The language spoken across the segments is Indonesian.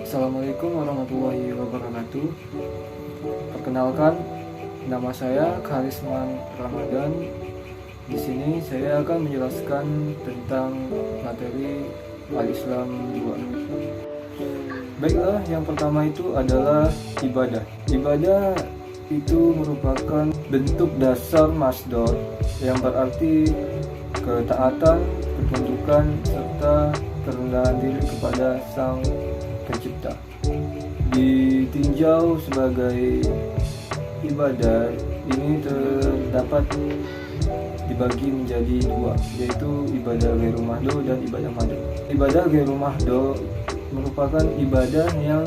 Assalamualaikum warahmatullahi wabarakatuh. Perkenalkan, nama saya Karisman Ramadan. Di sini saya akan menjelaskan tentang materi Al-Islam 2. Baiklah, yang pertama itu adalah ibadah. Ibadah itu merupakan bentuk dasar masdar yang berarti ketaatan, ketundukan, serta kerendahan diri kepada Sang Pencipta. Ditinjau sebagai ibadah, ini terdapat dibagi menjadi dua, yaitu ibadah ghairu mahdo dan ibadah mahdo. Ibadah ghairu mahdo merupakan ibadah yang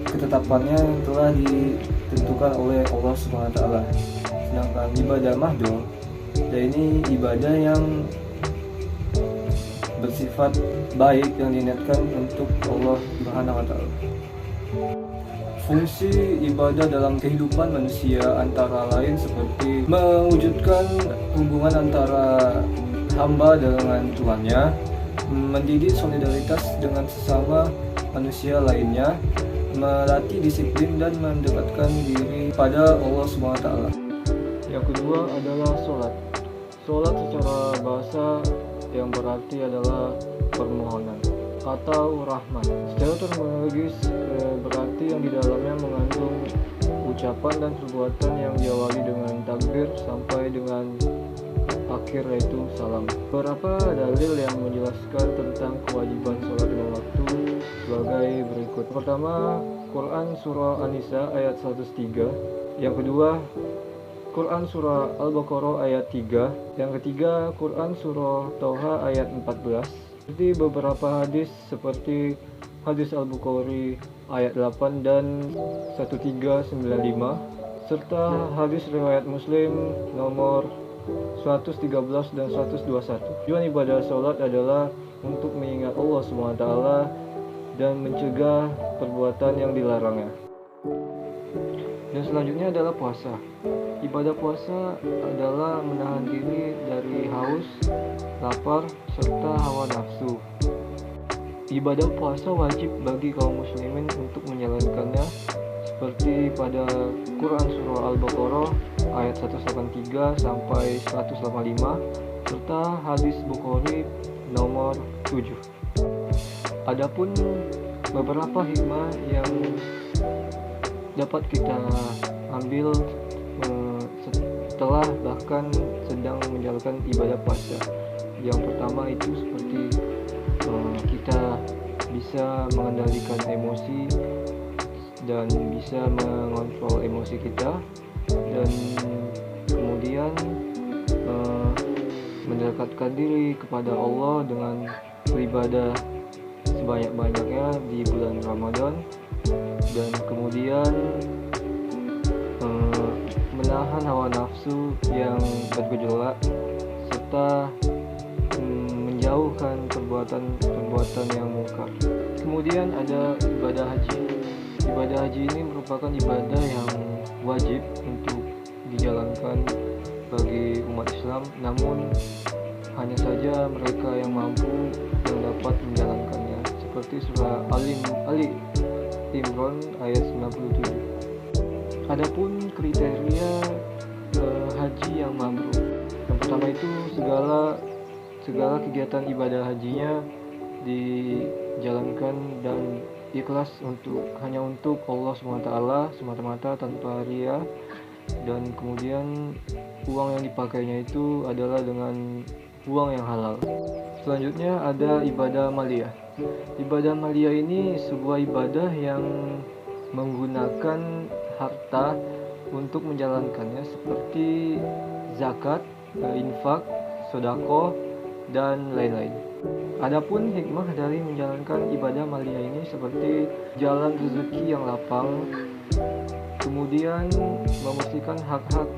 ketetapannya telah ditentukan oleh Allah SWT. Sedangkan ibadah mahdo, ini ibadah yang bersifat baik yang diniatkan untuk Allah SWT. Fungsi ibadah dalam kehidupan manusia antara lain seperti mewujudkan hubungan antara hamba dengan Tuhannya, mendidik solidaritas dengan sesama manusia lainnya, melatih disiplin dan mendekatkan diri pada Allah SWT. Yang kedua adalah sholat. Sholat secara bahasa yang berarti adalah permohonan atau rahmat. Secara terminologis berarti yang di dalamnya mengandung ucapan dan perbuatan yang diawali dengan takbir sampai dengan akhir, yaitu salam. Beberapa dalil yang menjelaskan tentang kewajiban sholat lima waktu sebagai berikut. Pertama, Quran Surah An-Nisa ayat 103. Yang kedua, Quran Surah Al-Baqarah ayat 3. Yang ketiga, Quran Surah Toha ayat 14. Seperti beberapa hadis seperti hadis Al-Bukhari ayat 8 dan 1395, serta hadis riwayat Muslim nomor 113 dan 121. Tujuan ibadah sholat adalah untuk mengingat Allah SWT dan mencegah perbuatan yang dilarangnya. Dan selanjutnya adalah puasa. Ibadah puasa adalah menahan diri dari haus, lapar, serta hawa nafsu. Ibadah puasa wajib bagi kaum muslimin untuk menjalankannya, seperti pada Quran Surah Al-Baqarah ayat 183 sampai 185, serta hadis Bukhari nomor 7. Adapun beberapa hikmah yang dapat kita ambil setelah bahkan sedang menjalankan ibadah puasa. Yang pertama itu seperti kita bisa mengendalikan emosi dan bisa mengontrol emosi kita, dan kemudian mendekatkan diri kepada Allah dengan beribadah sebanyak-banyaknya di bulan Ramadan, dan kemudian menahan hawa nafsu yang bergejolak, serta menjauhkan perbuatan yang mungkar. Kemudian ada ibadah haji. Ibadah haji ini merupakan ibadah yang wajib untuk dijalankan bagi umat Islam, namun hanya saja mereka yang mampu yang dapat menjalankannya, seperti surah Ali Imran ayat 97. Adapun kriteria haji yang mabrur. Yang pertama itu segala kegiatan ibadah hajinya dijalankan dan ikhlas hanya untuk Allah SWT semata-mata tanpa ria, dan kemudian uang yang dipakainya itu adalah dengan uang yang halal. Selanjutnya ada ibadah maliyah. Ibadah maliyah ini sebuah ibadah yang menggunakan harta untuk menjalankannya, seperti zakat, infak, sedekah, dan lain-lain. Adapun hikmah dari menjalankan ibadah maliyah ini seperti jalan rezeki yang lapang, kemudian memastikan hak-hak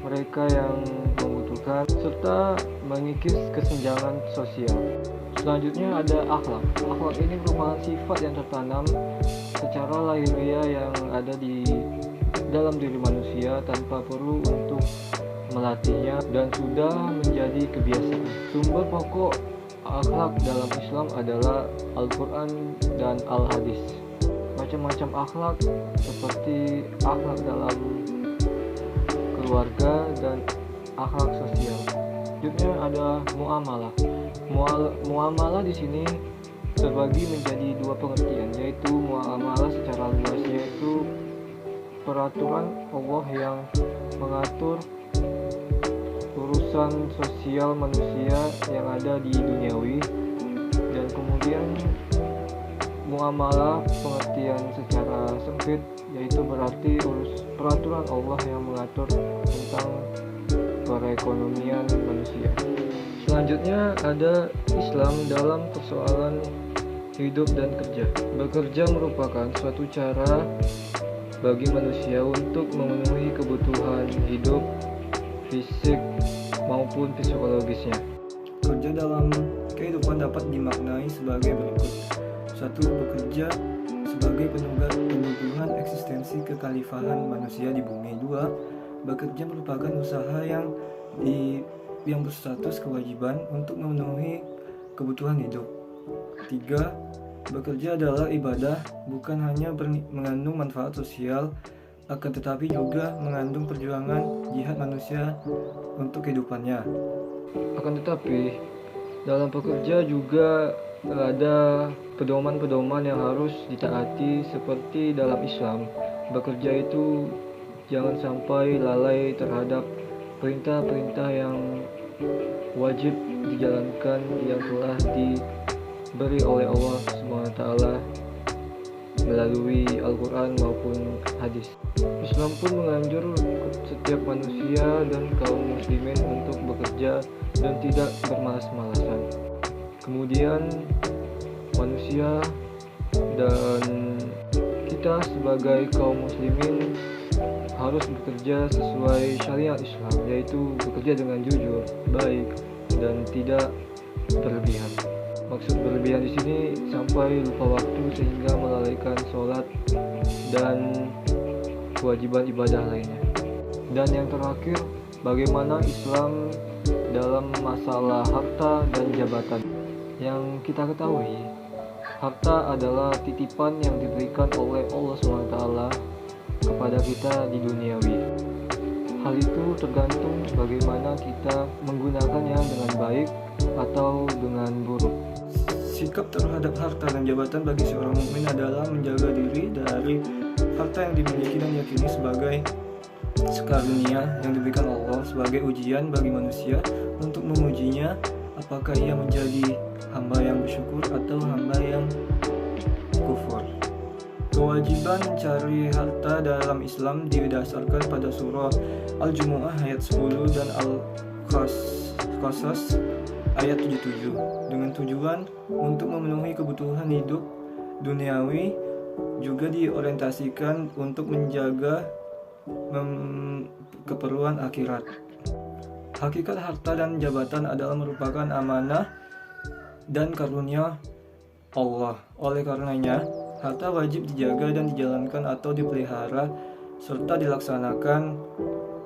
mereka yang membutuhkan, serta mengikis kesenjangan sosial. Selanjutnya ada akhlak. Akhlak ini merupakan sifat yang tertanam secara lahiriah yang ada di dalam diri manusia tanpa perlu untuk melatihnya dan sudah menjadi kebiasaan. Sumber pokok Akhlak dalam Islam adalah Al-Quran dan Al-Hadis. Macam-macam akhlak seperti akhlak dalam keluarga dan akhlak sosial. Selanjutnya ada muamalah. Muamalah di sini terbagi menjadi dua pengertian, yaitu muamalah secara luas, yaitu peraturan Allah yang mengatur urusan sosial manusia yang ada di duniawi, dan kemudian muamalah pengertian secara sempit, yaitu berarti peraturan Allah yang mengatur tentang perekonomian manusia. Selanjutnya ada Islam dalam persoalan hidup dan kerja. Bekerja merupakan suatu cara bagi manusia untuk memenuhi kebutuhan hidup fisik maupun psikologisnya. Kerja dalam kehidupan dapat dimaknai sebagai berikut. 1. Bekerja sebagai penyuluhan eksistensi kekhalifahan manusia di bumi. 2. Bekerja merupakan usaha yang berstatus kewajiban untuk memenuhi kebutuhan hidup. 3. Bekerja adalah ibadah, bukan hanya mengandung manfaat sosial, akan tetapi juga mengandung perjuangan jihad manusia untuk kehidupannya. Akan tetapi, dalam bekerja juga ada pedoman-pedoman yang harus ditaati, seperti dalam Islam. Bekerja itu jangan sampai lalai terhadap perintah-perintah yang wajib dijalankan yang telah diberi oleh Allah SWT melalui Al-Quran maupun hadis. Islam pun menganjur setiap manusia dan kaum muslimin untuk bekerja dan tidak bermalas-malasan. Kemudian manusia dan kita sebagai kaum muslimin harus bekerja sesuai syariat Islam, yaitu bekerja dengan jujur, baik, dan tidak berlebihan. Maksud berlebihan di sini sampai lupa waktu sehingga melalaikan sholat dan kewajiban ibadah lainnya. Dan yang terakhir, bagaimana Islam dalam masalah harta dan jabatan. Yang kita ketahui, harta adalah titipan yang diberikan oleh Allah SWT kepada kita di duniawi. Hal itu tergantung bagaimana kita menggunakannya dengan baik atau dengan buruk. Sikap terhadap harta dan jabatan bagi seorang mukmin adalah menjaga diri dari harta yang dimiliki dan yakini sebagai karunia yang diberikan Allah sebagai ujian bagi manusia untuk mengujinya apakah ia menjadi hamba yang bersyukur atau hamba yang kufur. Kewajiban mencari harta dalam Islam didasarkan pada surah Al-Jumu'ah ayat 10 dan Al-Qasas ayat 77 dengan tujuan untuk memenuhi kebutuhan hidup duniawi, juga diorientasikan untuk menjaga keperluan akhirat. Hakikat harta dan jabatan adalah merupakan amanah dan karunia Allah. Oleh karenanya, harta wajib dijaga dan dijalankan atau dipelihara serta dilaksanakan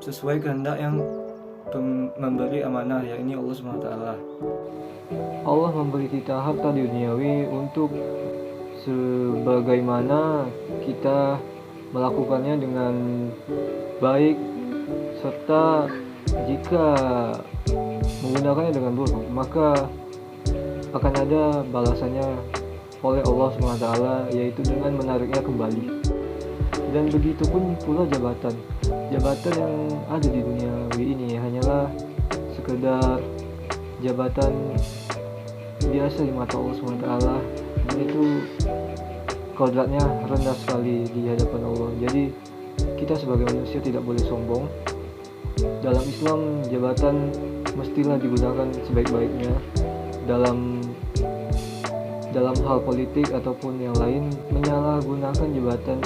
sesuai kehendak yang memberi amanah, yakni Allah SWT. Allah memberi kita harta duniawi untuk sebagaimana kita melakukannya dengan baik, serta jika menggunakannya dengan buruk maka akan ada balasannya oleh Allah SWT, yaitu dengan menariknya kembali. Dan begitu pun pula jabatan yang ada di dunia ini hanyalah sekedar jabatan biasa di mata Allah SWT, dan itu kodratnya rendah sekali di hadapan Allah. Jadi kita sebagai manusia tidak boleh sombong. Dalam Islam, jabatan mestilah digunakan sebaik-baiknya dalam hal politik ataupun yang lain. Menyalahgunakan jabatan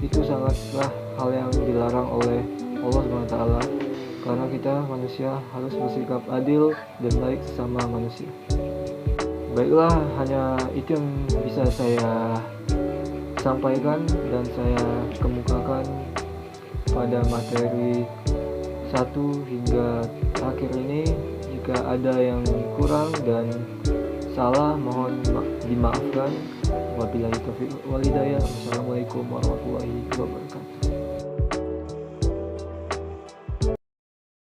itu sangatlah hal yang dilarang oleh Allah SWT, karena kita manusia harus bersikap adil dan baik sesama manusia. Baiklah, hanya itu yang bisa saya sampaikan dan saya kemukakan pada materi 1 hingga akhir ini. Jika ada yang kurang dan salah mohon dimaafkan. Wabillahi taufiq wal hidayah. Wassalamualaikum warahmatullahi wabarakatuh.